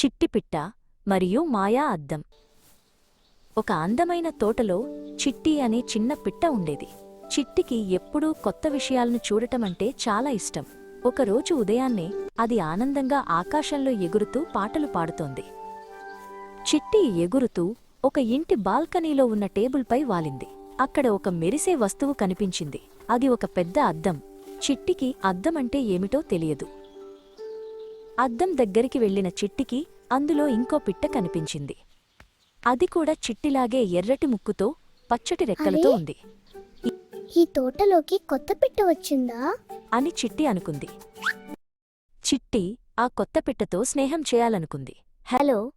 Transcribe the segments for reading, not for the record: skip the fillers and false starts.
చిట్టిపిట్ట మరియు మాయా అద్దం. ఒక అందమైన తోటలో చిట్టి అనే చిన్న పిట్ట ఉండేది. చిట్టికి ఎప్పుడూ కొత్త విషయాలను చూడటమంటే చాలా ఇష్టం. ఒకరోజు ఉదయాన్నే అది ఆనందంగా ఆకాశంలో ఎగురుతూ పాటలు పాడుతోంది. చిట్టి ఎగురుతూ ఒక ఇంటి బాల్కనీలో ఉన్న టేబుల్పై వాలింది. అక్కడ ఒక మెరిసే వస్తువు కనిపించింది. అది ఒక పెద్ద అద్దం. చిట్టికి అద్దమంటే ఏమిటో తెలియదు. అద్దం దగ్గరికి వెళ్లిన చిట్టికి అందులో ఇంకో పిట్ట కనిపించింది. అది కూడా చిట్టిలాగే ఎర్రటి ముక్కుతో పచ్చటి రెక్కలతో ఉంది. ఈ తోటలోకి కొత్త పిట్ట వచ్చిందా అని చిట్టి అనుకుంది. చిట్టి ఆ కొత్త పిట్టతో స్నేహం చేయాలనుకుంది. హలో,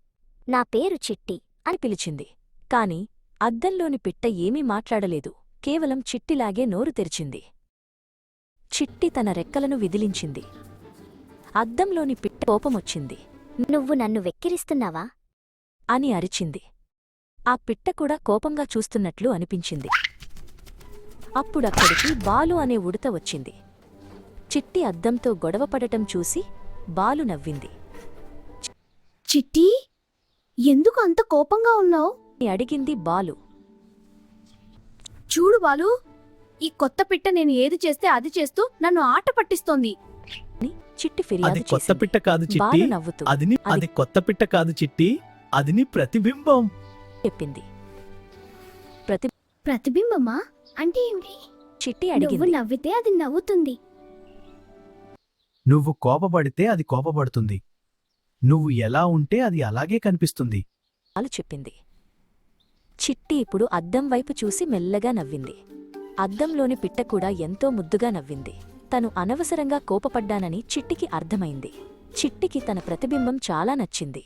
నా పేరు చిట్టి అని పిలిచింది. కాని అద్దంలోని పిట్ట ఏమీ మాట్లాడలేదు. కేవలం చిట్టిలాగే నోరు తెరిచింది. చిట్టి తన రెక్కలను విదిలించింది. అద్దంలోని పిట్ట కోపమొచ్చింది. నువ్వు నన్ను వెక్కిరిస్తున్నావా అని అరిచింది. ఆ పిట్ట కూడా కోపంగా చూస్తున్నట్లు అనిపించింది. అప్పుడక్కడికి బాలు అనే ఉడత వచ్చింది. చిట్టి అద్దంతో గొడవపడటం చూసి బాలు నవ్వింది. చిట్టి, ఎందుకు అంత కోపంగా ఉన్నావు అని అడిగింది బాలు. చూడు బాలు, ఈ కొత్త పిట్ట నేను ఏది చేస్తే అది చేస్తూ నన్ను ఆట పట్టిస్తోంది. అని చిట్టి అది ఫిర్యాదు కొత్త చేసింది. పిట్ట కాదు చిట్టి, బాలు నవ్వుతూ అది కొత్త పిట్ట కాదు చిట్టి, అది నీ ప్రతిబింబం. చెప్పింది. ప్రతిబింబమా అంటే ఏమిటి? చిట్టి నువ్వు అడిగింది. నవ్వితే అది నవ్వుతుంది. నువ్వు కోపపడితే అది కోపపడుతుంది. నువ్వు ఎలా ఉంటే అది అలాగే కనిపిస్తుంది. బాలు చెప్పింది. చిట్టి ఇప్పుడు అద్దం వైపు చూసి మెల్లగా నవ్వింది. అద్దంలోని పిట్ట కూడా ఎంతో ముద్దుగా నవ్వింది. తను అనవసరంగా కోపపడ్డానని చిట్టికి అర్థమైంది. చిట్టికి తన ప్రతిబింబం చాలా నచ్చింది.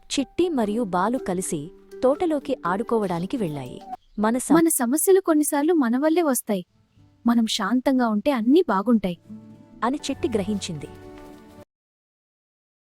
చిట్టి మరియు బాలు కలిసి తోటలోకి ఆడుకోవడానికి వెళ్లాయి. మన సమస్యలు కొన్నిసార్లు మన వల్లే వస్తాయి. మనం శాంతంగా ఉంటే అన్నీ బాగుంటాయి. అని చిట్టి గ్రహించింది.